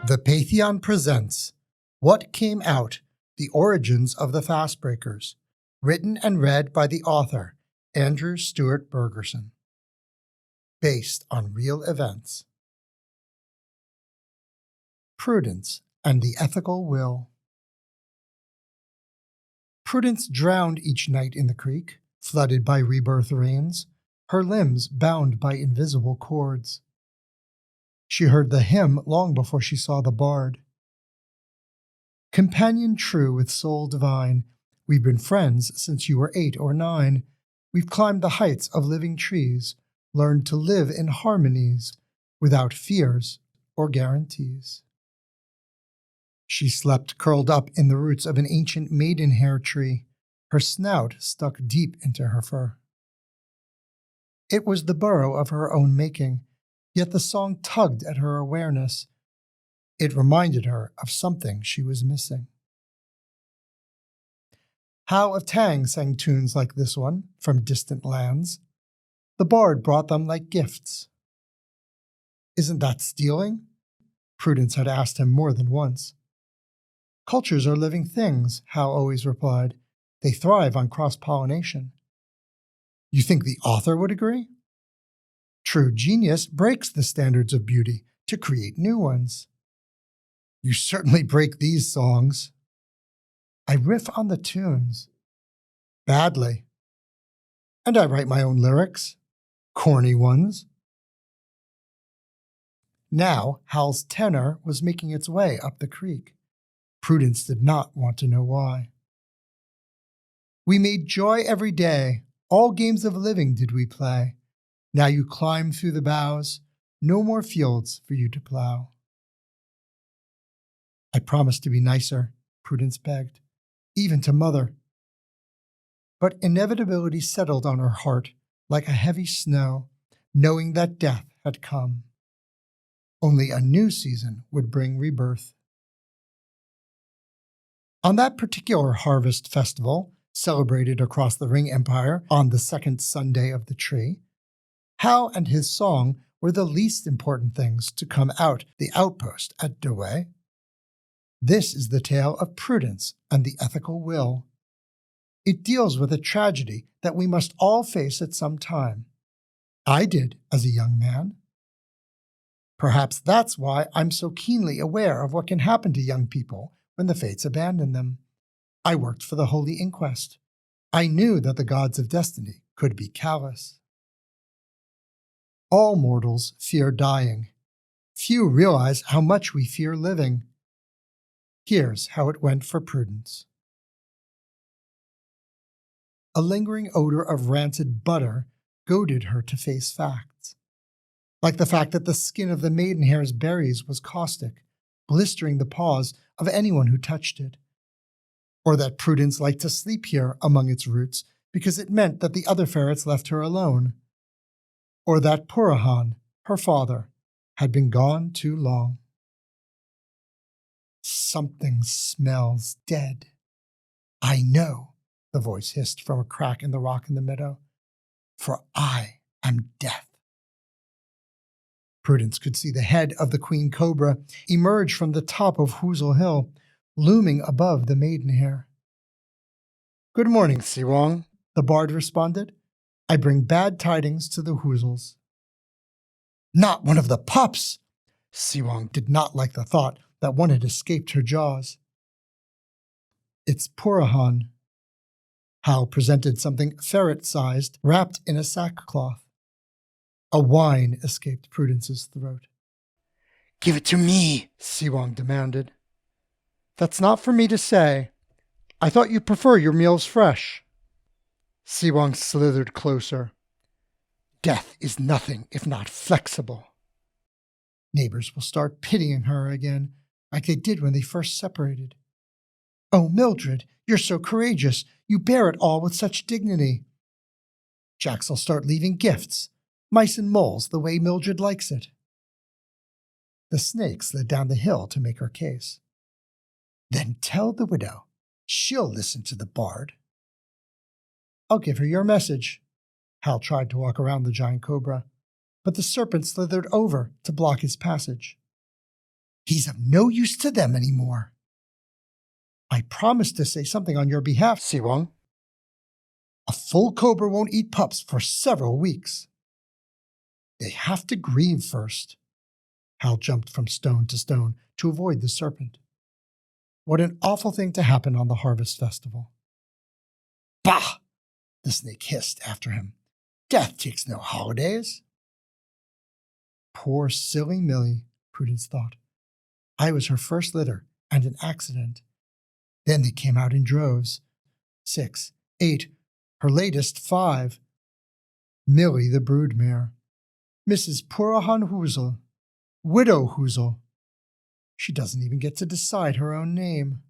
The Pætheon presents What Came Out? The Origins of the Fastbrækers, written and read by the author, Andrew Stewart Bergerson. Based on real events. Prudence and the Ethical Will. Prudence drowned each night in the creek, flooded by rebirth rains, her limbs bound by invisible cords. She heard the hymn long before she saw the bard. Companion true with soul divine, we've been friends since you were 8 or 9. We've climbed the heights of living trees, learned to live in harmonies, without fears or guarantees. She slept curled up in the roots of an ancient maidenhair tree, her snout stuck deep into her fur. It was the burrow of her own making, yet the song tugged at her awareness. It reminded her of something she was missing. How of Tang sang tunes like this one from distant lands. The bard brought them like gifts. Isn't that stealing? Prudence had asked him more than once. Cultures are living things, Hal always replied. They thrive on cross-pollination. You think the author would agree? True genius breaks the standards of beauty to create new ones. You certainly break these songs. I riff on the tunes. Badly. And I write my own lyrics. Corny ones. Now Hal's tenor was making its way up the creek. Prudence did not want to know why. We made joy every day. All games of living did we play. Now you climb through the boughs, no more fields for you to plow. I promised to be nicer, Prudence begged, even to Mother. But inevitability settled on her heart like a heavy snow, knowing that death had come. Only a new season would bring rebirth. On that particular harvest festival, celebrated across the Ring Empire on the second Sunday of the tree, Hal and his song were the least important things to come out the outpost at Douai. This is the tale of Prudence and the Ethical Will. It deals with a tragedy that we must all face at some time. I did as a young man. Perhaps that's why I'm so keenly aware of what can happen to young people when the fates abandon them. I worked for the Holy Inquest. I knew that the gods of destiny could be callous. All mortals fear dying. Few realize how much we fear living. Here's how it went for Prudence. A lingering odor of rancid butter goaded her to face facts. Like the fact that the skin of the maidenhair's berries was caustic, blistering the paws of anyone who touched it. Or that Prudence liked to sleep here among its roots because it meant that the other ferrets left her alone. Or that Pætheon, her father, had been gone too long. Something smells dead. I know, the voice hissed from a crack in the rock in the meadow, for I am death. Prudence could see the head of the queen cobra emerge from the top of Whozle Hill, looming above the maidenhair. Good morning, Siwong, the bard responded. I bring bad tidings to the Whozles. Not one of the pups! Siwong did not like the thought that one had escaped her jaws. It's Pætheon. Hal presented something ferret-sized, wrapped in a sackcloth. A whine escaped Prudence's throat. Give it to me, Siwong demanded. That's not for me to say. I thought you'd prefer your meals fresh. Siwong slithered closer. Death is nothing if not flexible. Neighbors will start pitying her again, like they did when they first separated. Oh, Mildred, you're so courageous. You bear it all with such dignity. Jacks will start leaving gifts, mice and moles the way Mildred likes it. The snake slid down the hill to make her case. Then tell the widow. She'll listen to the bard. I'll give her your message. Hal tried to walk around the giant cobra, but the serpent slithered over to block his passage. He's of no use to them anymore. I promised to say something on your behalf, Siwang. A full cobra won't eat pups for several weeks. They have to grieve first. Hal jumped from stone to stone to avoid the serpent. What an awful thing to happen on the harvest festival. Bah! The snake hissed after him. Death takes no holidays. Poor silly Millie, Prudence thought. I was her first litter and an accident. Then they came out in droves. 6, 8, her latest 5. Millie the broodmare. Mrs. Purahan Whozle. Widow Whozle. She doesn't even get to decide her own name.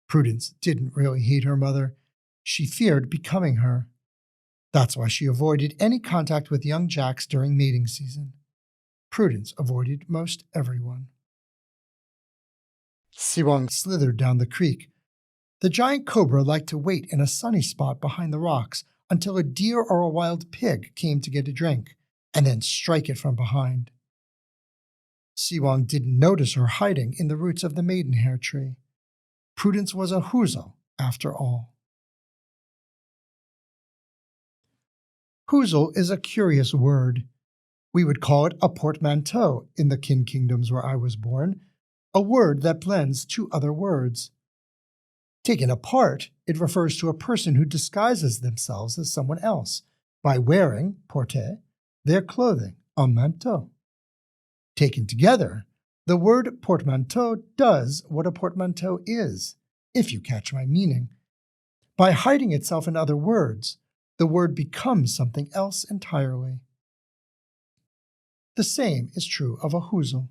Prudence didn't really hate her mother. She feared becoming her. That's why she avoided any contact with young jacks during mating season. Prudence avoided most everyone. Siwang slithered down the creek. The giant cobra liked to wait in a sunny spot behind the rocks until a deer or a wild pig came to get a drink, and then strike it from behind. Siwang didn't notice her hiding in the roots of the maidenhair tree. Prudence was a Whozle, after all. Whozle is a curious word. We would call it a portmanteau in the kin kingdoms where I was born, a word that blends two other words. Taken apart, it refers to a person who disguises themselves as someone else by wearing, porter, their clothing, un manteau. Taken together, the word portmanteau does what a portmanteau is, if you catch my meaning. By hiding itself in other words, the word becomes something else entirely. The same is true of a Whozle.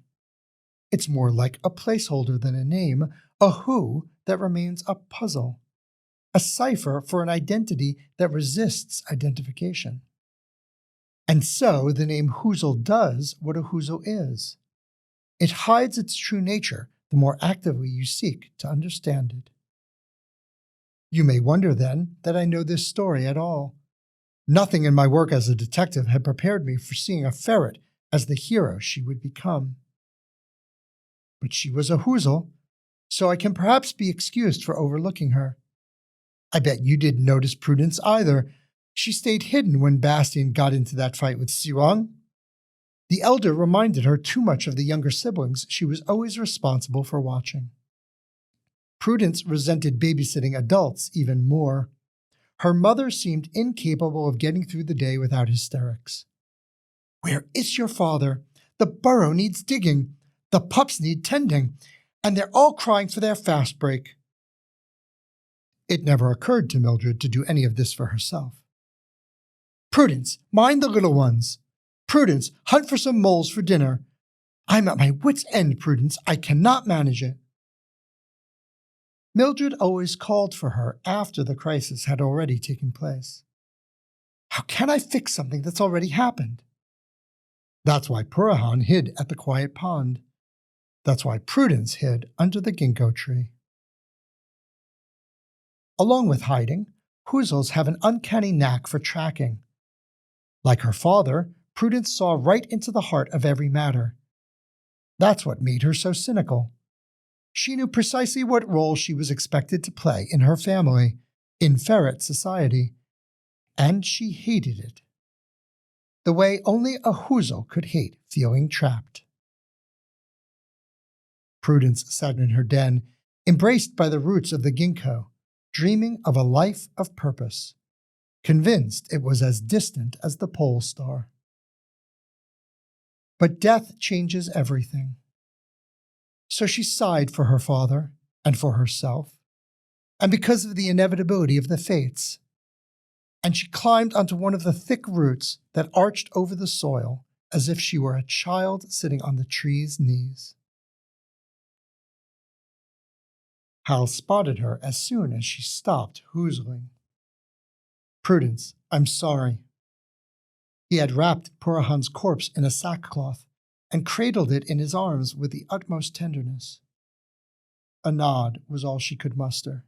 It's more like a placeholder than a name, a who that remains a puzzle, a cipher for an identity that resists identification. And so the name Whozle does what a Whozle is. It hides its true nature the more actively you seek to understand it. You may wonder, then, that I know this story at all. Nothing in my work as a detective had prepared me for seeing a ferret as the hero she would become. But she was a Whozle, so I can perhaps be excused for overlooking her. I bet you didn't notice Prudence either. She stayed hidden when Bastien got into that fight with Siwang. The elder reminded her too much of the younger siblings she was always responsible for watching. Prudence resented babysitting adults even more. Her mother seemed incapable of getting through the day without hysterics. Where is your father? The burrow needs digging. The pups need tending. And they're all crying for their fast break. It never occurred to Mildred to do any of this for herself. Prudence, mind the little ones. Prudence, hunt for some moles for dinner. I'm at my wit's end, Prudence. I cannot manage it. Mildred always called for her after the crisis had already taken place. How can I fix something that's already happened? That's why Purahan hid at the quiet pond. That's why Prudence hid under the ginkgo tree. Along with hiding, Whozles have an uncanny knack for tracking. Like her father, Prudence saw right into the heart of every matter. That's what made her so cynical. She knew precisely what role she was expected to play in her family, in ferret society, and she hated it. The way only a Whozle could hate feeling trapped. Prudence sat in her den, embraced by the roots of the ginkgo, dreaming of a life of purpose, convinced it was as distant as the pole star. But death changes everything. So she sighed for her father and for herself, and because of the inevitability of the fates, and she climbed onto one of the thick roots that arched over the soil as if she were a child sitting on the tree's knees. Hal spotted her as soon as she stopped whoozling. Prudence, I'm sorry. He had wrapped Purahan's corpse in a sackcloth and cradled it in his arms with the utmost tenderness. A nod was all she could muster.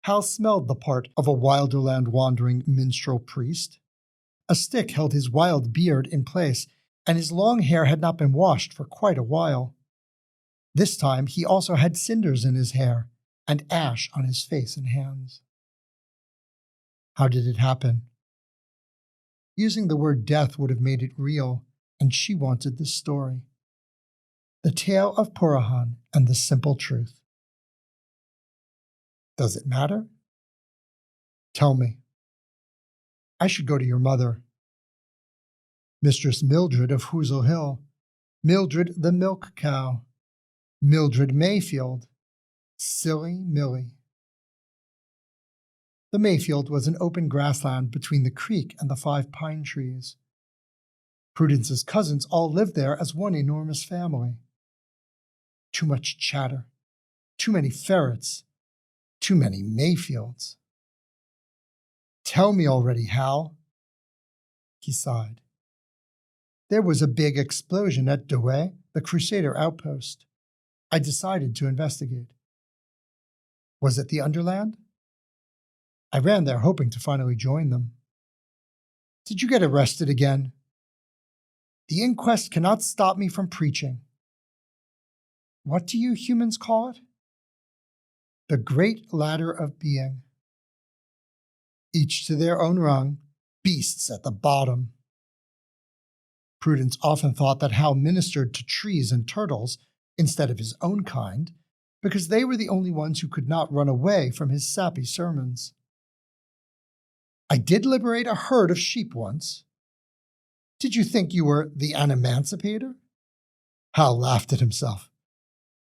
Hal smelled the part of a Wilderland wandering minstrel priest. A stick held his wild beard in place, and his long hair had not been washed for quite a while. This time he also had cinders in his hair and ash on his face and hands. How did it happen? Using the word death would have made it real, and she wanted the story. The tale of Purahan and the simple truth. Does it matter? Tell me. I should go to your mother. Mistress Mildred of Whozle Hill, Mildred the milk cow, Mildred Mayfield, silly Millie. The Mayfield was an open grassland between the creek and the 5 pine trees. Prudence's cousins all lived there as one enormous family. Too much chatter, too many ferrets, too many Mayfields. Tell me already, Hal. He sighed. There was a big explosion at Douai, the Crusader outpost. I decided to investigate. Was it the Underland? I ran there hoping to finally join them. Did you get arrested again? The inquest cannot stop me from preaching. What do you humans call it? The great ladder of being. Each to their own rung, beasts at the bottom. Prudence often thought that Hal ministered to trees and turtles instead of his own kind, because they were the only ones who could not run away from his sappy sermons. I did liberate a herd of sheep once. Did you think you were the Unemancipator? Hal laughed at himself.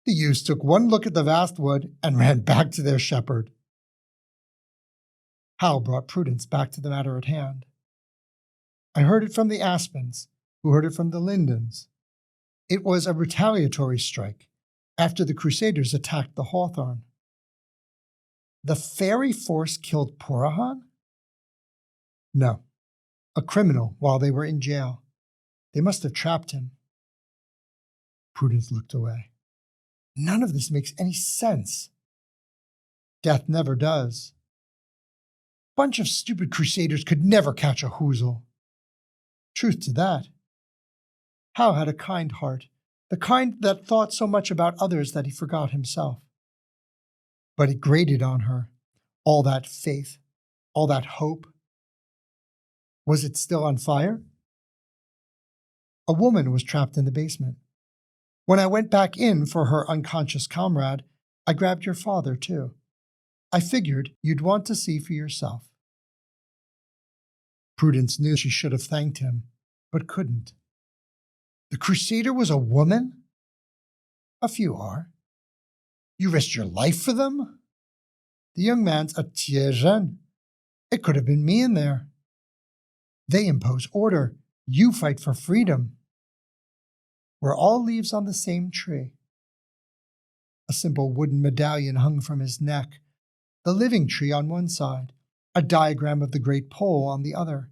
The youths took one look at the vast wood and ran back to their shepherd. Hal brought Prudence back to the matter at hand. I heard it from the Aspens, who heard it from the Lindens. It was a retaliatory strike after the Crusaders attacked the Hawthorn. The fairy force killed Purahan? No, a criminal while they were in jail. They must have trapped him. Prudence looked away. None of this makes any sense. Death never does. Bunch of stupid Crusaders could never catch a Whozle. Truth to that. Hal had a kind heart, the kind that thought so much about others that he forgot himself. But it grated on her, all that faith, all that hope. Was it still on fire? A woman was trapped in the basement. When I went back in for her unconscious comrade, I grabbed your father, too. I figured you'd want to see for yourself. Prudence knew she should have thanked him, but couldn't. The Crusader was a woman? A few are. You risked your life for them? The young man's a Tierjean. It could have been me in there. They impose order. You fight for freedom. We're all leaves on the same tree. A simple wooden medallion hung from his neck, the living tree on one side, a diagram of the great pole on the other.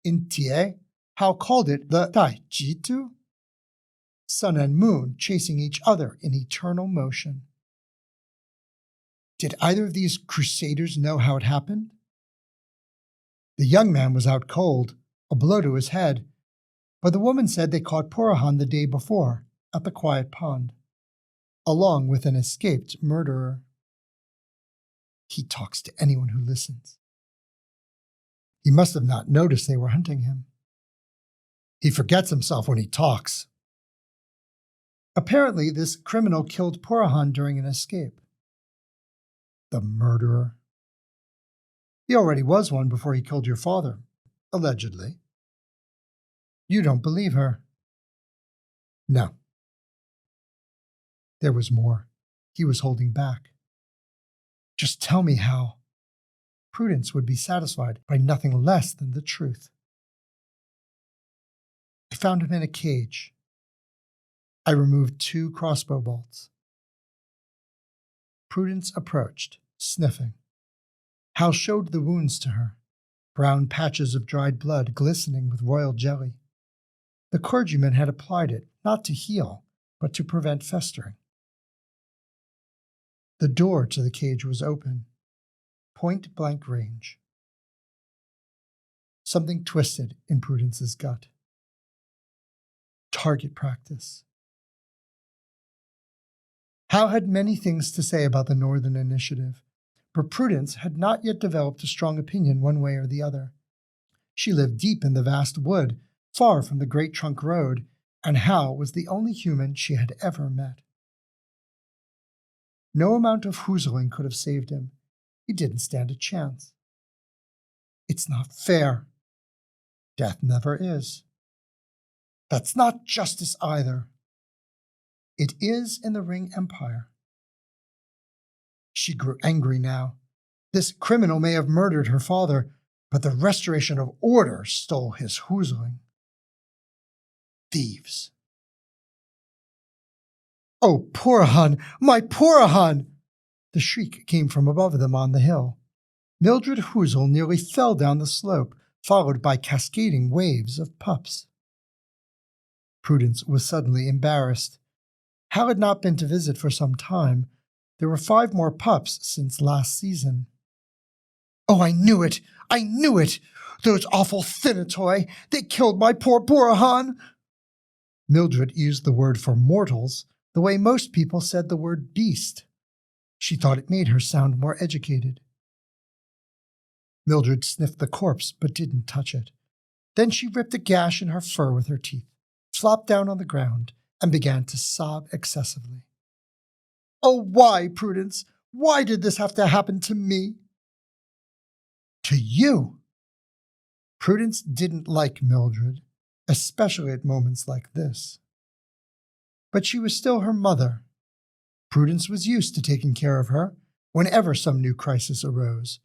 In Tie, Hal called it the Tai Jitu, sun and moon chasing each other in eternal motion. Did either of these Crusaders know how it happened? The young man was out cold, a blow to his head, but the woman said they caught Purahan the day before at the quiet pond, along with an escaped murderer. He talks to anyone who listens. He must have not noticed they were hunting him. He forgets himself when he talks. Apparently, this criminal killed Purahan during an escape. The murderer. He already was one before he killed your father, allegedly. You don't believe her? No. There was more. He was holding back. Just tell me how. Prudence would be satisfied by nothing less than the truth. I found him in a cage. I removed 2 crossbow bolts. Prudence approached, sniffing. Hal showed the wounds to her, brown patches of dried blood glistening with royal jelly. The clergyman had applied it not to heal, but to prevent festering. The door to the cage was open, point-blank range. Something twisted in Prudence's gut. Target practice. Hal had many things to say about the Northern Initiative, but Prudence had not yet developed a strong opinion one way or the other. She lived deep in the vast wood, far from the Great Trunk Road, and Hal was the only human she had ever met. No amount of whoozling could have saved him. He didn't stand a chance. It's not fair. Death never is. That's not justice either. It is in the Ring Empire. She grew angry now. This criminal may have murdered her father, but the restoration of order stole his whoozling. Thieves. Oh, Pætheon, my Pætheon! The shriek came from above them on the hill. Mildred Whozle nearly fell down the slope, followed by cascading waves of pups. Prudence was suddenly embarrassed. Hal had not been to visit for some time. There were 5 more pups since last season. Oh, I knew it! I knew it! Those awful thinatoi! They killed my poor Pætheon! Mildred used the word for mortals the way most people said the word beast. She thought it made her sound more educated. Mildred sniffed the corpse but didn't touch it. Then she ripped a gash in her fur with her teeth, flopped down on the ground, and began to sob excessively. Oh, why, Prudence? Why did this have to happen to me? To you? Prudence didn't like Mildred, especially at moments like this. But she was still her mother. Prudence was used to taking care of her whenever some new crisis arose,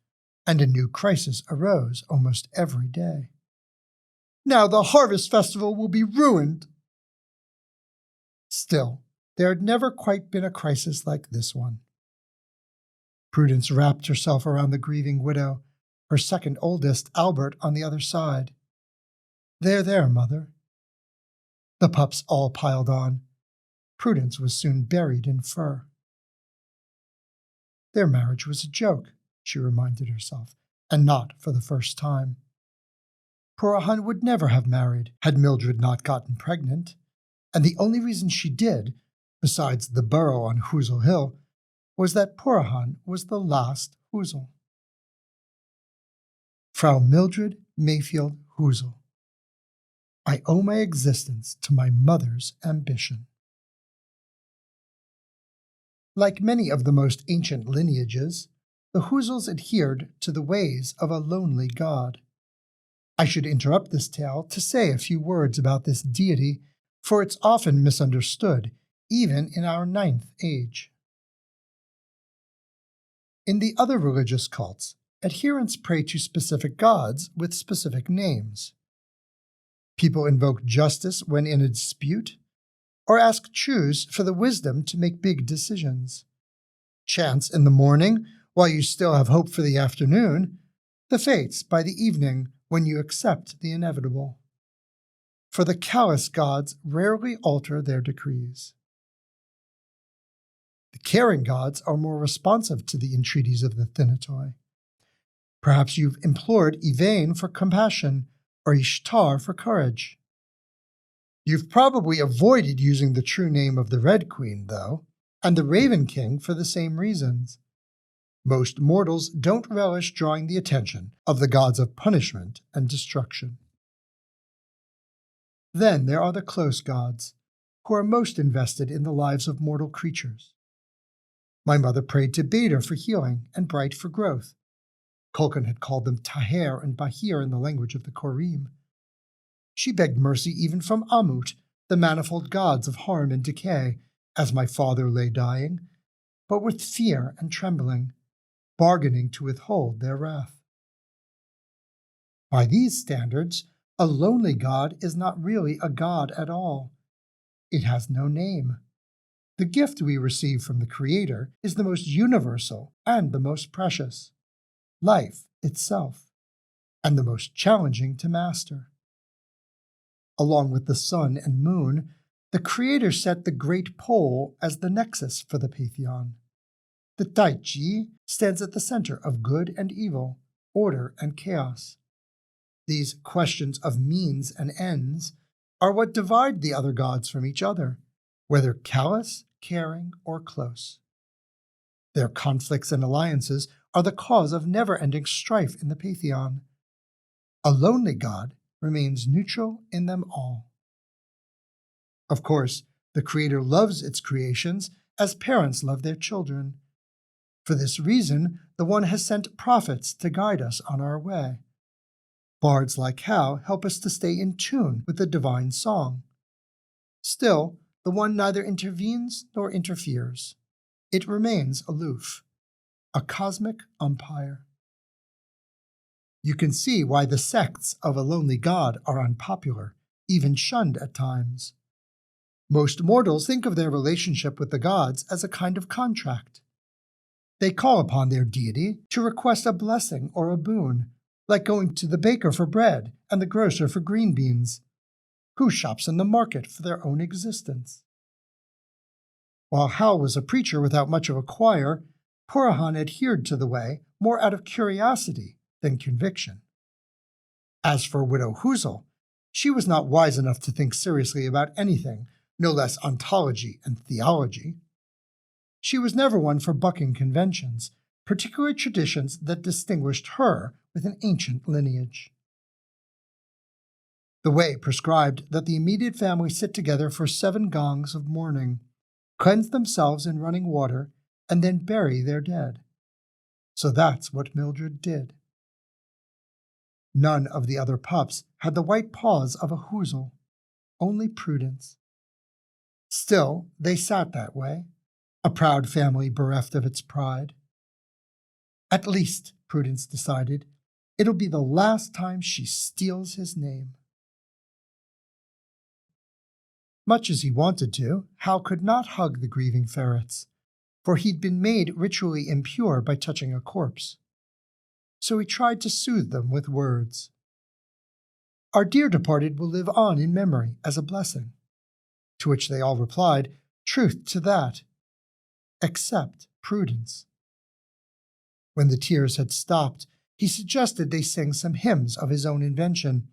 and a new crisis arose almost every day. Now the harvest festival will be ruined. Still, there had never quite been a crisis like this one. Prudence wrapped herself around the grieving widow, her second oldest, Albert, on the other side. There, mother. The pups all piled on. Prudence was soon buried in fur. Their marriage was a joke, she reminded herself, and not for the first time. Pætheon would never have married had Mildred not gotten pregnant, and the only reason she did, besides the burrow on Whozle Hill, was that Pætheon was the last Whozle. Frau Mildred Mayfield Whozle. I owe my existence to my mother's ambition. Like many of the most ancient lineages, the Whozles adhered to the ways of a lonely god. I should interrupt this tale to say a few words about this deity, for it's often misunderstood, even in our 9th age. In the other religious cults, adherents pray to specific gods with specific names. People invoke justice when in a dispute, or ask Chus for the wisdom to make big decisions. Chants in the morning, while you still have hope for the afternoon, the fates by the evening when you accept the inevitable. For the callous gods rarely alter their decrees. The caring gods are more responsive to the entreaties of the thinatoi. Perhaps you've implored Yvain for compassion or Ishtar for courage. You've probably avoided using the true name of the Red Queen, though, and the Raven King for the same reasons. Most mortals don't relish drawing the attention of the gods of punishment and destruction. Then there are the close gods, who are most invested in the lives of mortal creatures. My mother prayed to Beder for healing and Bright for growth. Kulkan had called them Taher and Bahir in the language of the Korim. She begged mercy even from Amut, the manifold gods of harm and decay, as my father lay dying, but with fear and trembling, bargaining to withhold their wrath. By these standards, a lonely god is not really a god at all. It has no name. The gift we receive from the Creator is the most universal and the most precious, life itself, and the most challenging to master. Along with the sun and moon, the Creator set the Great Pole as the nexus for the Pætheon. The Taichi stands at the center of good and evil, order and chaos. These questions of means and ends, are what divide the other gods from each other, whether callous, caring, or close. Their conflicts and alliances are the cause of never-ending strife in the Pætheon. A lonely god remains neutral in them all. Of course, the Creator loves its creations as parents love their children. For this reason, the One has sent prophets to guide us on our way. Bards like Hal help us to stay in tune with the divine song. Still, the One neither intervenes nor interferes. It remains aloof, a cosmic umpire. You can see why the sects of a lonely god are unpopular, even shunned at times. Most mortals think of their relationship with the gods as a kind of contract. They call upon their deity to request a blessing or a boon, like going to the baker for bread and the grocer for green beans, who shops in the market for their own existence. While Hal was a preacher without much of a choir, Pætheon adhered to the way more out of curiosity than conviction. As for widow Whozle, she was not wise enough to think seriously about anything, no less ontology and theology. She was never one for bucking conventions, particular traditions that distinguished her with an ancient lineage. The way prescribed that the immediate family sit together for 7 gongs of mourning, cleanse themselves in running water, and then bury their dead. So that's what Mildred did. None of the other pups had the white paws of a Whozle, only Prudence. Still, they sat that way, a proud family bereft of its pride. At least, Prudence decided, it'll be the last time she steals his name. Much as he wanted to, Hal could not hug the grieving ferrets, for he'd been made ritually impure by touching a corpse. So he tried to soothe them with words. Our dear departed will live on in memory as a blessing. To which they all replied, truth to that, except Prudence. When the tears had stopped, he suggested they sing some hymns of his own invention.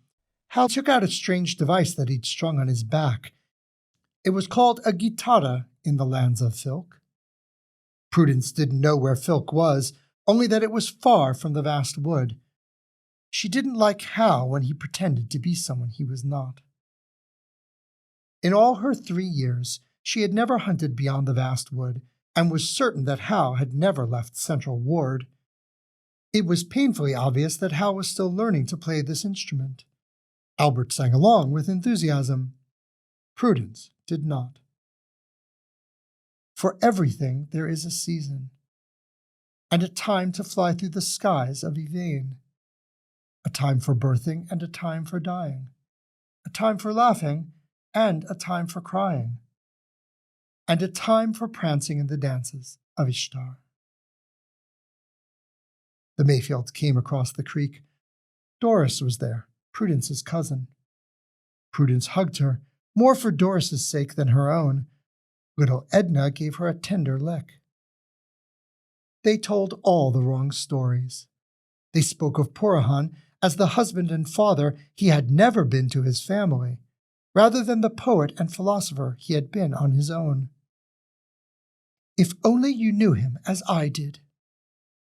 Hal took out a strange device that he'd strung on his back. It was called a guitarra in the lands of Filk. Prudence didn't know where Filk was, only that it was far from the vast wood. She didn't like Hal when he pretended to be someone he was not. In all her 3 years, she had never hunted beyond the vast wood, and was certain that Hal had never left Central Ward. It was painfully obvious that Hal was still learning to play this instrument. Albert sang along with enthusiasm. Prudence did not. For everything there is a season, and a time to fly through the skies of Yvain, a time for birthing and a time for dying, a time for laughing and a time for crying, and a time for prancing in the dances of Ishtar. The Mayfields came across the creek. Doris was there, Prudence's cousin. Prudence hugged her, more for Doris's sake than her own. Little Edna gave her a tender lick. They told all the wrong stories. They spoke of Pætheon as the husband and father he had never been to his family, rather than the poet and philosopher he had been on his own. If only you knew him as I did.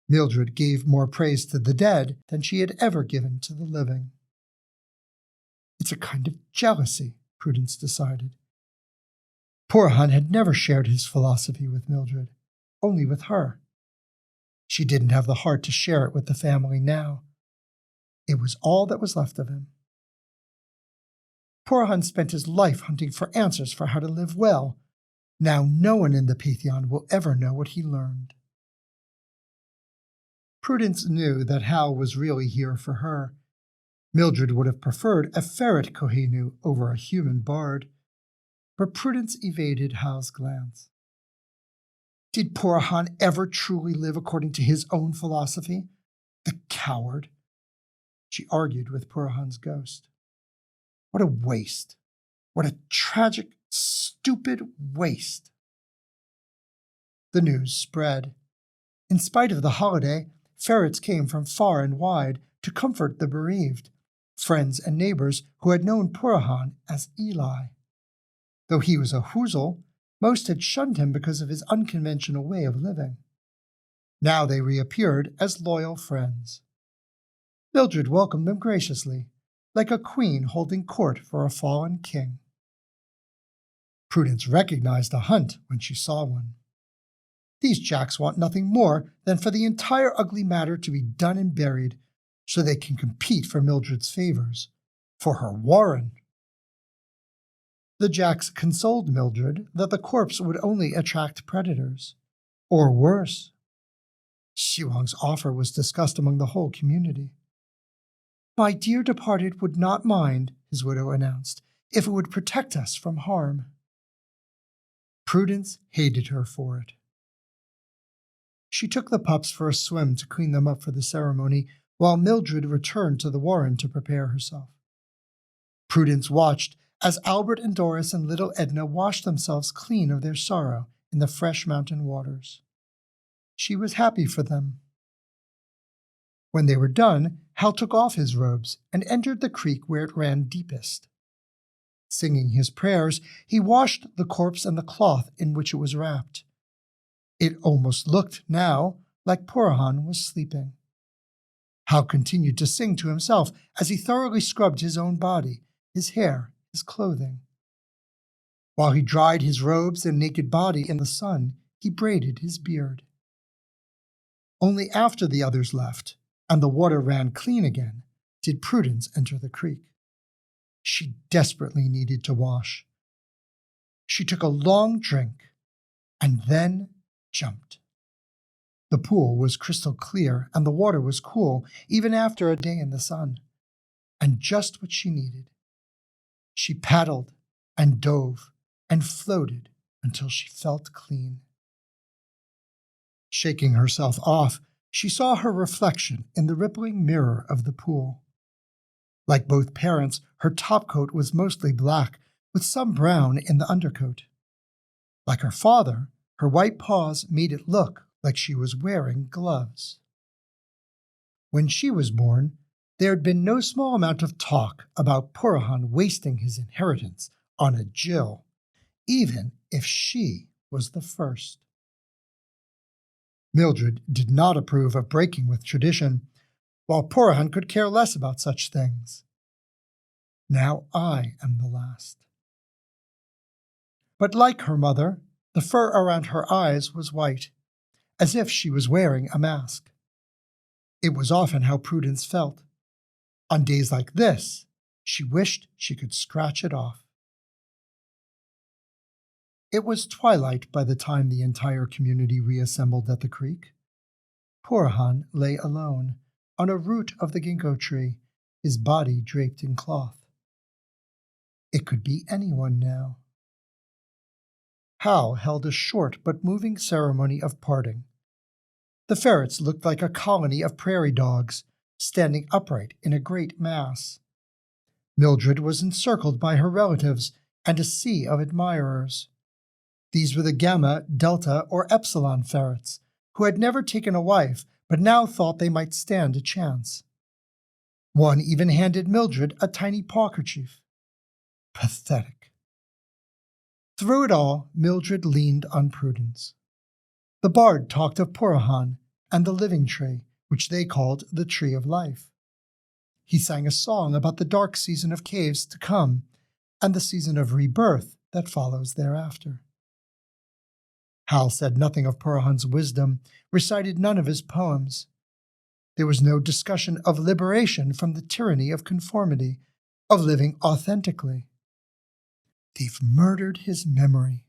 Mildred gave more praise to the dead than she had ever given to the living. It's a kind of jealousy, Prudence decided. Pætheon had never shared his philosophy with Mildred, only with her. She didn't have the heart to share it with the family now. It was all that was left of him. Pætheon spent his life hunting for answers for how to live well. Now no one in the Pætheon will ever know what he learned. Prudence knew that Hal was really here for her. Mildred would have preferred a ferret Kohenu over a human bard, but Prudence evaded Hal's glance. Did Pætheon ever truly live according to his own philosophy? The coward! She argued with Pætheon's ghost. What a waste! What a tragic, stupid waste! The news spread. In spite of the holiday, ferrets came from far and wide to comfort the bereaved, friends and neighbors who had known Purahan as Eli. Though he was a Whozle, most had shunned him because of his unconventional way of living. Now they reappeared as loyal friends. Mildred welcomed them graciously, like a queen holding court for a fallen king. Prudence recognized a hunt when she saw one. These jacks want nothing more than for the entire ugly matter to be done and buried, so they can compete for Mildred's favors, for her warren. The jacks consoled Mildred that the corpse would only attract predators, or worse. Siwang's offer was discussed among the whole community. "My dear departed would not mind," his widow announced, "if it would protect us from harm." Prudence hated her for it. She took the pups for a swim to clean them up for the ceremony, while Mildred returned to the warren to prepare herself. Prudence watched as Albert and Doris and little Edna washed themselves clean of their sorrow in the fresh mountain waters. She was happy for them. When they were done, Hal took off his robes and entered the creek where it ran deepest. Singing his prayers, he washed the corpse and the cloth in which it was wrapped. It almost looked now like Purahan was sleeping. Hal continued to sing to himself as he thoroughly scrubbed his own body, his hair, his clothing. While he dried his robes and naked body in the sun, he braided his beard. Only after the others left, and the water ran clean again, did Prudence enter the creek. She desperately needed to wash. She took a long drink, and then jumped. The pool was crystal clear, and the water was cool, even after a day in the sun, and just what she needed. She paddled and dove and floated until she felt clean. Shaking herself off, she saw her reflection in the rippling mirror of the pool. Like both parents, her topcoat was mostly black, with some brown in the undercoat. Like her father, her white paws made it look like she was wearing gloves. When she was born, there had been no small amount of talk about Purahan wasting his inheritance on a Jill, even if she was the first. Mildred did not approve of breaking with tradition, while Purahan could care less about such things. Now I am the last. But like her mother, the fur around her eyes was white, as if she was wearing a mask. It was often how Prudence felt. On days like this, she wished she could scratch it off. It was twilight by the time the entire community reassembled at the creek. Purahan lay alone, on a root of the ginkgo tree, his body draped in cloth. It could be anyone now. Hal held a short but moving ceremony of parting. The ferrets looked like a colony of prairie dogs, standing upright in a great mass. Mildred was encircled by her relatives and a sea of admirers. These were the Gamma, Delta, or Epsilon ferrets, who had never taken a wife but now thought they might stand a chance. One even handed Mildred a tiny pawkerchief. Pathetic. Through it all, Mildred leaned on Prudence. The bard talked of Purahan and the living tree, which they called the Tree of Life. He sang a song about the dark season of caves to come and the season of rebirth that follows thereafter. Hal said nothing of Purahan's wisdom, recited none of his poems. There was no discussion of liberation from the tyranny of conformity, of living authentically. They've murdered his memory.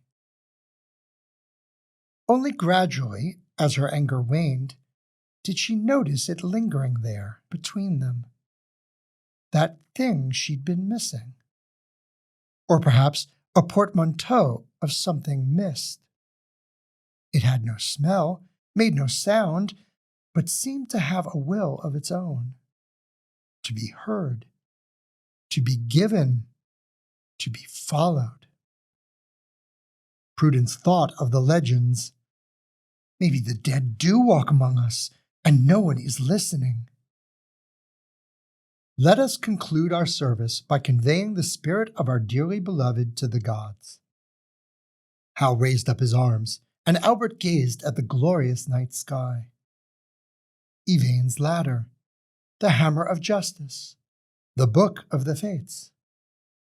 Only gradually, as her anger waned, did she notice it lingering there between them. That thing she'd been missing. Or perhaps a portmanteau of something missed. It had no smell, made no sound, but seemed to have a will of its own. To be heard, to be given, to be followed. Prudence thought of the legends. Maybe the dead do walk among us, and no one is listening. Let us conclude our service by conveying the spirit of our dearly beloved to the gods." Hal raised up his arms, and Albert gazed at the glorious night sky. Yvain's ladder, the hammer of justice, the book of the fates,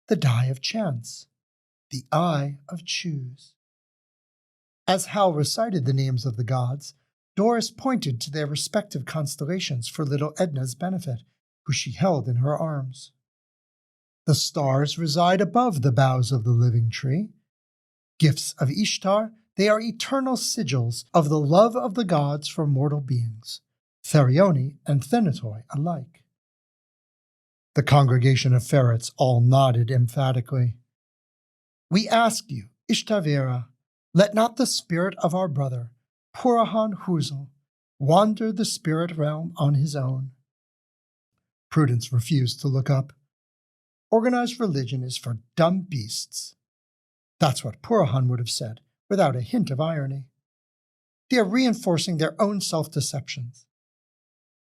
the die of chance, the eye of choose. As Hal recited the names of the gods, Doris pointed to their respective constellations for little Edna's benefit, who she held in her arms. The stars reside above the boughs of the living tree. Gifts of Ishtar, they are eternal sigils of the love of the gods for mortal beings, Therione and Thenatoi alike. The congregation of ferrets all nodded emphatically. "We ask you, Ishtarvira, let not the spirit of our brother, Purahan Whozle, wander the spirit realm on his own." Prudence refused to look up. Organized religion is for dumb beasts. That's what Purahan would have said, without a hint of irony. They are reinforcing their own self-deceptions.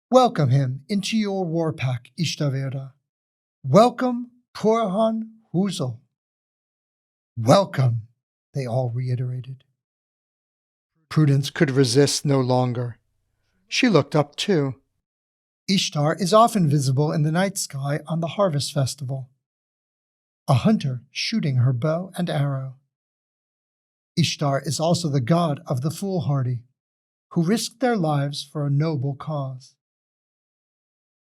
Welcome him into your war pack, Ishtarvira. Welcome, Purahan Whozle. Welcome, they all reiterated. Prudence could resist no longer. She looked up too. Ishtar is often visible in the night sky on the harvest festival. A hunter shooting her bow and arrow. Ishtar is also the god of the foolhardy, who risked their lives for a noble cause.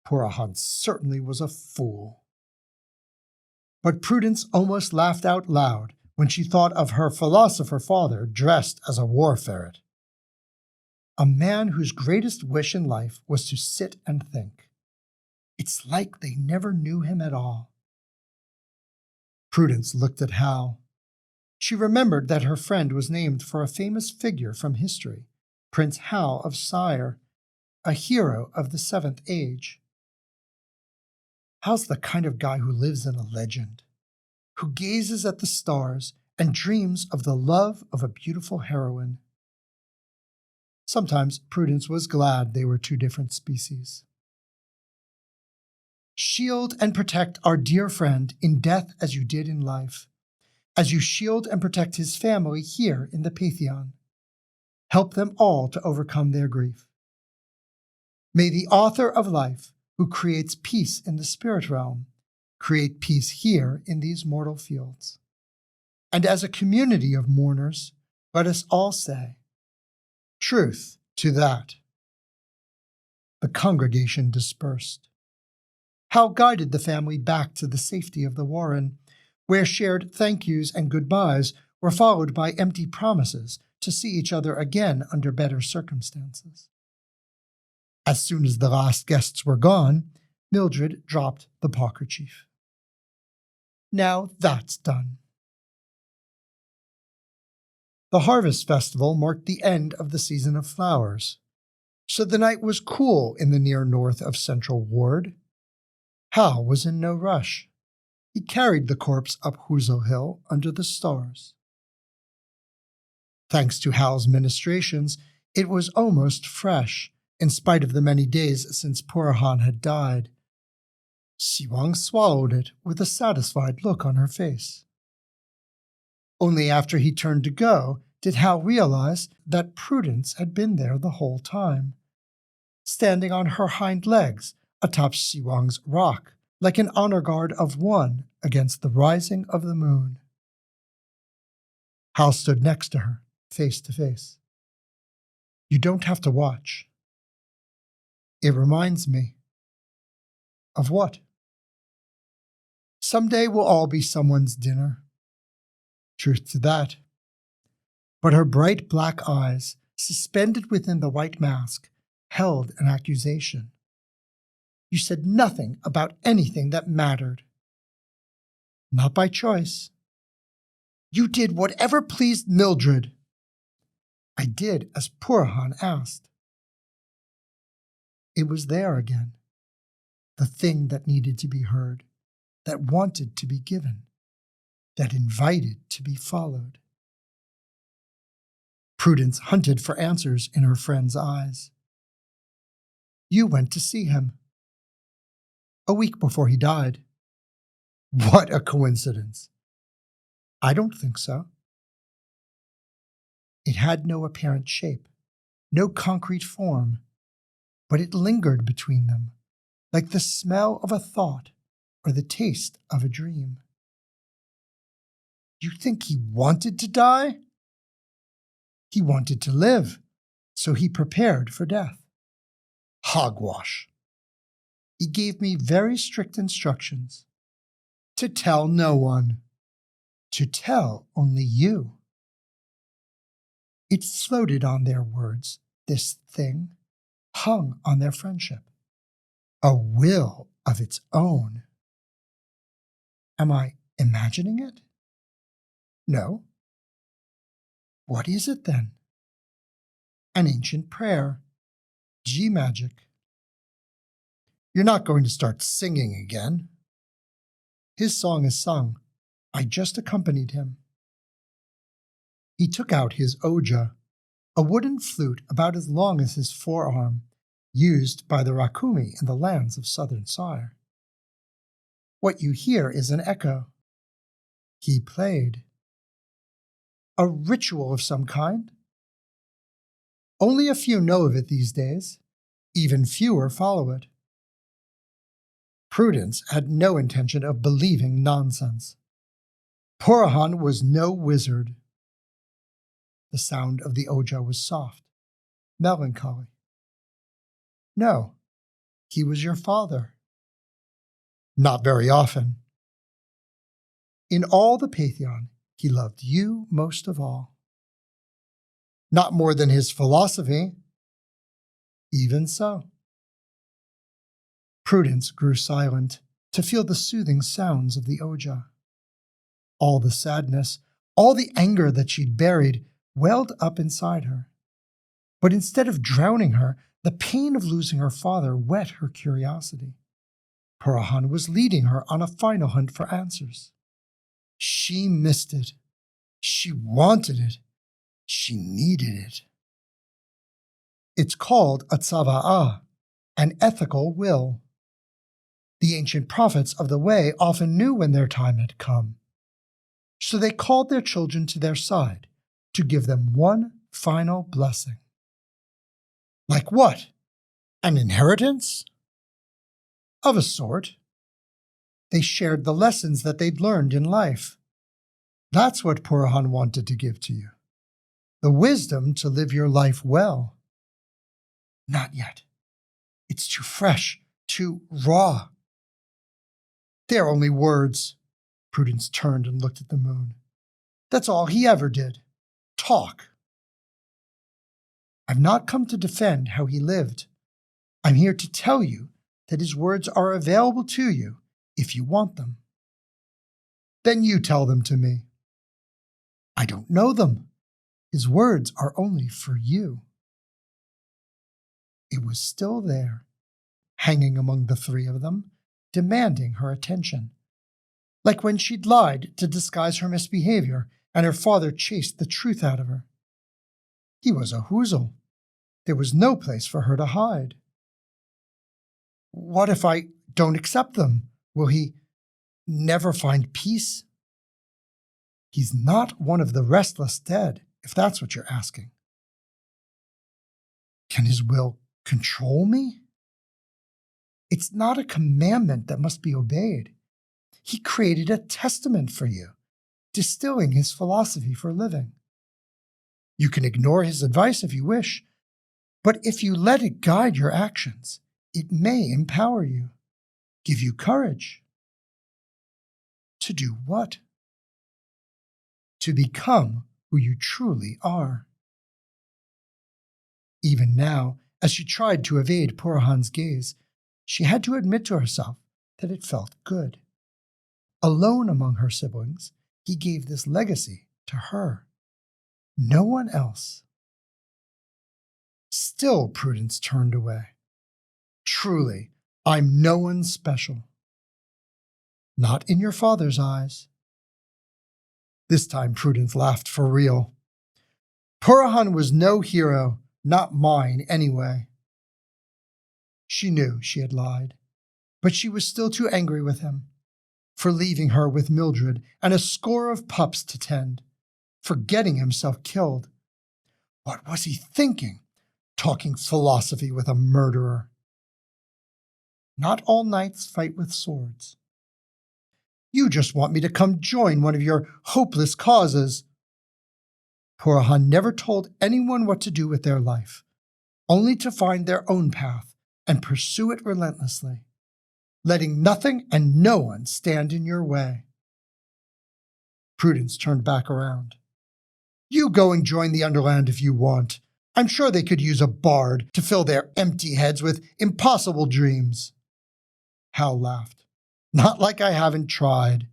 Purahan certainly was a fool. But Prudence almost laughed out loud when she thought of her philosopher father dressed as a war ferret. A man whose greatest wish in life was to sit and think. It's like they never knew him at all. Prudence looked at Hal. She remembered that her friend was named for a famous figure from history, Prince Hal of Sire, a hero of the Seventh Age. Hal's the kind of guy who lives in a legend, who gazes at the stars and dreams of the love of a beautiful heroine. Sometimes Prudence was glad they were two different species. Shield and protect our dear friend in death as you did in life, as you shield and protect his family here in the Pætheon. Help them all to overcome their grief. May the author of life, who creates peace in the spirit realm, create peace here in these mortal fields. And as a community of mourners, let us all say, truth to that. The congregation dispersed. Hal guided the family back to the safety of the warren, where shared thank yous and goodbyes were followed by empty promises to see each other again under better circumstances. As soon as the last guests were gone, Mildred dropped the pokerchief. Now that's done. The harvest festival marked the end of the season of flowers, so the night was cool in the near north of Central Ward. Hal was in no rush. He carried the corpse up Whozle Hill under the stars. Thanks to Hal's ministrations, it was almost fresh, in spite of the many days since Purahan had died. Siwang swallowed it with a satisfied look on her face. Only after he turned to go did Hal realize that Prudence had been there the whole time, standing on her hind legs atop Siwang's rock, like an honor guard of one against the rising of the moon. Hal stood next to her, face to face. You don't have to watch. It reminds me. Of what? Someday we'll all be someone's dinner. Truth to that. But her bright black eyes, suspended within the white mask, held an accusation. You said nothing about anything that mattered. Not by choice. You did whatever pleased Mildred. I did as Purahan asked. It was there again, the thing that needed to be heard, that wanted to be given, that invited to be followed. Prudence hunted for answers in her friend's eyes. You went to see him. a week before he died. What a coincidence! I don't think so. It had no apparent shape, no concrete form, but it lingered between them, like the smell of a thought or the taste of a dream. You think he wanted to die? He wanted to live, so he prepared for death. Hogwash. He gave me very strict instructions to tell no one, to tell only you. It floated on their words, this thing, hung on their friendship, a will of its own. Am I imagining it? No. What is it then? An ancient prayer, G-magic. You're not going to start singing again. His song is sung. I just accompanied him. He took out his oja, a wooden flute about as long as his forearm, used by the Rakumi in the lands of southern Sire. What you hear is an echo. He played. A ritual of some kind? Only a few know of it these days. Even fewer follow it. Prudence had no intention of believing nonsense. Pætheon was no wizard. The sound of the oja was soft, melancholy. No, he was your father. Not very often. In all the Pætheon, he loved you most of all. Not more than his philosophy. Even so. Prudence grew silent to feel the soothing sounds of the oja. All the sadness, all the anger that she'd buried welled up inside her. But instead of drowning her, the pain of losing her father whet her curiosity. Pætheon was leading her on a final hunt for answers. She missed it. She wanted it. She needed it. It's called a tzava'ah, an ethical will. The ancient prophets of the way often knew when their time had come. So they called their children to their side to give them one final blessing. Like what? An inheritance? Of a sort. They shared the lessons that they'd learned in life. That's what Pætheon wanted to give to you. The wisdom to live your life well. Not yet. It's too fresh, too raw. They're only words. Prudence turned and looked at the moon. That's all he ever did. Talk. I've not come to defend how he lived. I'm here to tell you that his words are available to you if you want them. Then you tell them to me. I don't know them. His words are only for you. It was still there, hanging among the three of them, demanding her attention. Like when she'd lied to disguise her misbehavior and her father chased the truth out of her. He was a Whozle. There was no place for her to hide. What if I don't accept them? Will he never find peace? He's not one of the restless dead, if that's what you're asking. Can his will control me? It's not a commandment that must be obeyed. He created a testament for you, distilling his philosophy for living. You can ignore his advice if you wish, but if you let it guide your actions, it may empower you, give you courage. To do what? To become who you truly are. Even now, as she tried to evade Pætheon's gaze, she had to admit to herself that it felt good. Alone among her siblings, he gave this legacy to her. No one else. Still, Prudence turned away. Truly, I'm no one special. Not in your father's eyes. This time Prudence laughed for real. Pætheon was no hero, not mine anyway. She knew she had lied. But she was still too angry with him for leaving her with Mildred and a score of pups to tend, for getting himself killed. What was he thinking, talking philosophy with a murderer? Not all knights fight with swords. You just want me to come join one of your hopeless causes. Pætheon never told anyone what to do with their life, only to find their own path and pursue it relentlessly, letting nothing and no one stand in your way. Prudence turned back around. You go and join the Underland if you want. I'm sure they could use a bard to fill their empty heads with impossible dreams. Hal laughed. Not like I haven't tried.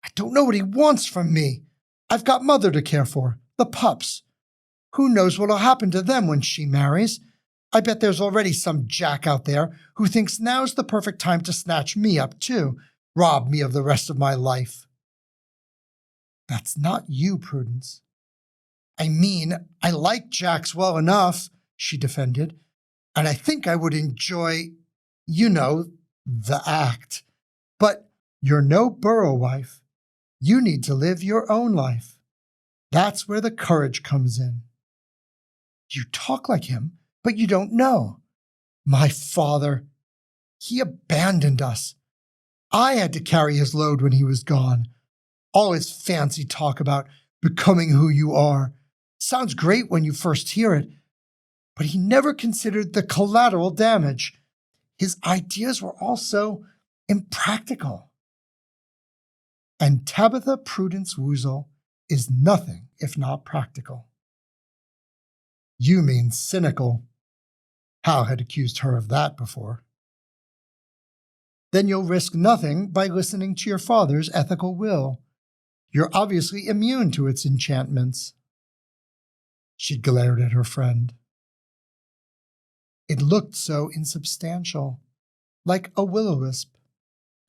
I don't know what he wants from me. I've got Mother to care for, the pups. Who knows what'll happen to them when she marries? I bet there's already some jack out there who thinks now's the perfect time to snatch me up too, rob me of the rest of my life. That's not you, Prudence. I mean, I like jacks well enough, she defended, and I think I would enjoy, the act. But you're no burrow wife. You need to live your own life. That's where the courage comes in. You talk like him, but you don't know. My father, he abandoned us. I had to carry his load when he was gone. All his fancy talk about becoming who you are sounds great when you first hear it, but he never considered the collateral damage. His ideas were also impractical. And Tabitha Prudence Whozle is nothing if not practical. You mean cynical. Hal had accused her of that before. Then you'll risk nothing by listening to your father's ethical will. You're obviously immune to its enchantments. She glared at her friend. It looked so insubstantial, like a will-o'-wisp,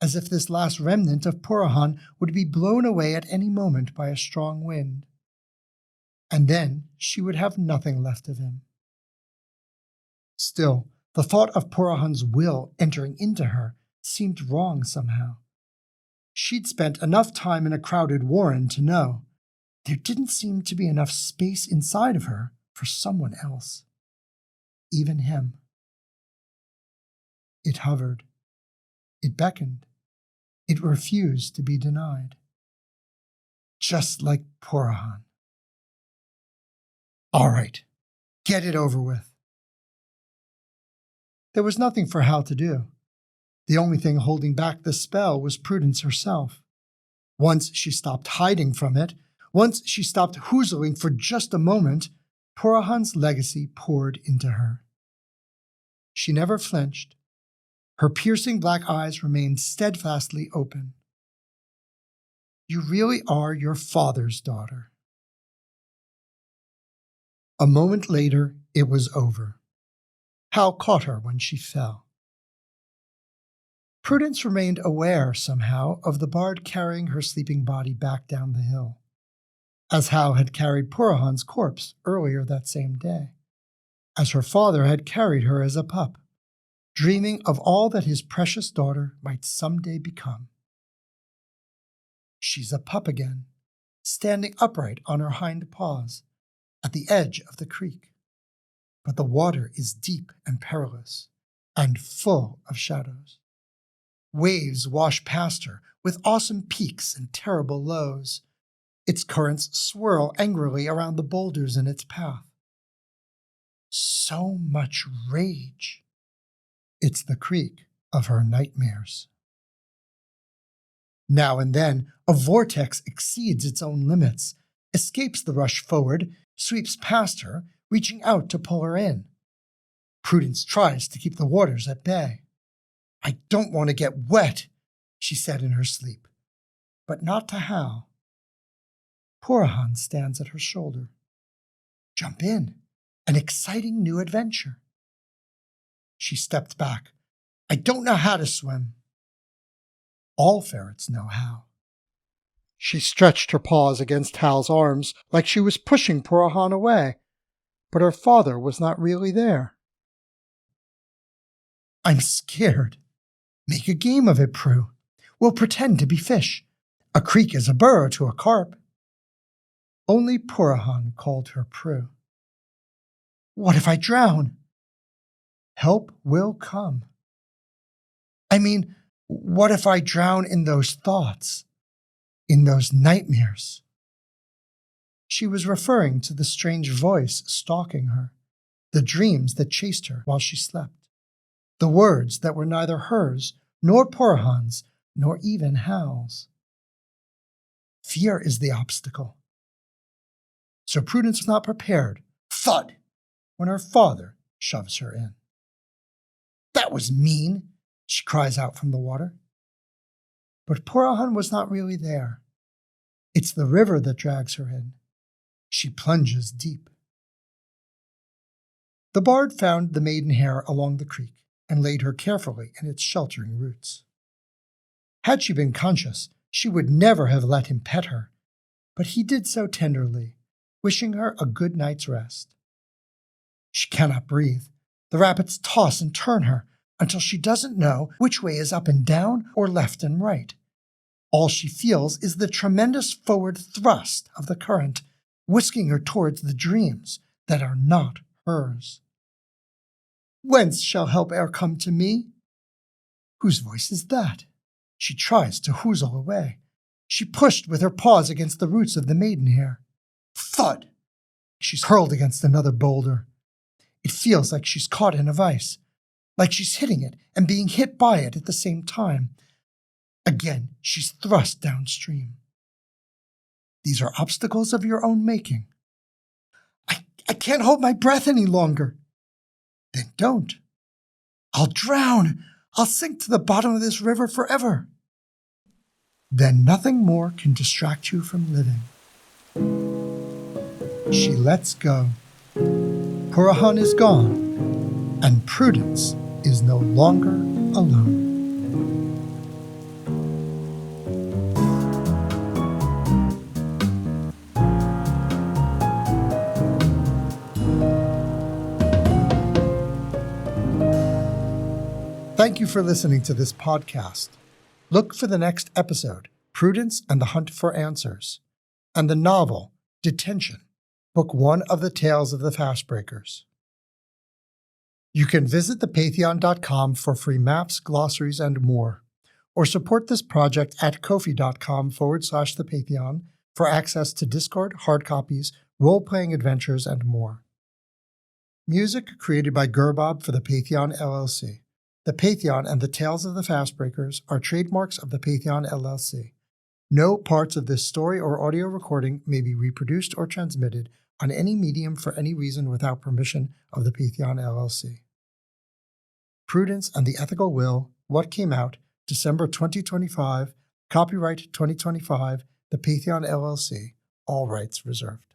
as if this last remnant of Pætheon would be blown away at any moment by a strong wind. And then she would have nothing left of him. Still, the thought of Pætheon's will entering into her seemed wrong somehow. She'd spent enough time in a crowded warren to know there didn't seem to be enough space inside of her for someone else, even him. It hovered. It beckoned. It refused to be denied. Just like Pætheon. All right, get it over with. There was nothing for Hal to do. The only thing holding back the spell was Prudence herself. Once she stopped hiding from it, once she stopped whoozling for just a moment, Pætheon's legacy poured into her. She never flinched. Her piercing black eyes remained steadfastly open. You really are your father's daughter. A moment later, it was over. Hal caught her when she fell. Prudence remained aware, somehow, of the bard carrying her sleeping body back down the hill, as Hal had carried Pætheon's corpse earlier that same day, as her father had carried her as a pup, dreaming of all that his precious daughter might someday become. She's a pup again, standing upright on her hind paws, at the edge of the creek. But the water is deep and perilous, and full of shadows. Waves wash past her with awesome peaks and terrible lows. Its currents swirl angrily around the boulders in its path. So much rage. It's the creek of her nightmares. Now and then, a vortex exceeds its own limits, escapes the rush forward, sweeps past her, reaching out to pull her in. Prudence tries to keep the waters at bay. I don't want to get wet, she said in her sleep, but not to Hal. Pætheon stands at her shoulder. Jump in, an exciting new adventure. She stepped back. I don't know how to swim. All ferrets know how. She stretched her paws against Hal's arms like she was pushing Pætheon away, but her father was not really there. I'm scared, Make a game of it, Prue. We'll pretend to be fish. A creek is a burrow to a carp. Only Pætheon called her Prue. What if I drown? Help will come. I mean, what if I drown in those thoughts, in those nightmares? She was referring to the strange voice stalking her, the dreams that chased her while she slept, the words that were neither hers, nor Pætheon's, nor even Hal's. Fear is the obstacle. So Prudence was not prepared. Thud! When her father shoves her in. That was mean, she cries out from the water. But Pætheon was not really there. It's the river that drags her in. She plunges deep. The bard found the maiden hare along the creek and laid her carefully in its sheltering roots. Had she been conscious, she would never have let him pet her, but he did so tenderly, wishing her a good night's rest. She cannot breathe. The rapids toss and turn her until she doesn't know which way is up and down or left and right. All she feels is the tremendous forward thrust of the current, whisking her towards the dreams that are not hers. Whence shall help e'er come to me? Whose voice is that? She tries to Whozle away. She pushed with her paws against the roots of the maidenhair. Thud! She's hurled against another boulder. It feels like she's caught in a vice, like she's hitting it and being hit by it at the same time. Again, she's thrust downstream. These are obstacles of your own making. I can't hold my breath any longer. Then don't. I'll drown. I'll sink to the bottom of this river forever. Then nothing more can distract you from living. She lets go. Pætheon is gone, and Prudence is no longer alone. Thank you for listening to this podcast. Look for the next episode, Prudence and the Hunt for Answers, and the novel, Detention, Book 1 of the Tales of the Fastbrækers. You can visit thepætheon.com for free maps, glossaries, and more, or support this project at ko-fi.com/thepætheon for access to Discord, hard copies, role-playing adventures, and more. Music created by Gerbob for the Pætheon LLC. The Pætheon and the Tales of the Fastbrækers are trademarks of the Pætheon LLC. No parts of this story or audio recording may be reproduced or transmitted on any medium for any reason without permission of the Pætheon LLC. Prudence and the Ethical Will, What Came Out, December 2025, copyright 2025, the Pætheon LLC, all rights reserved.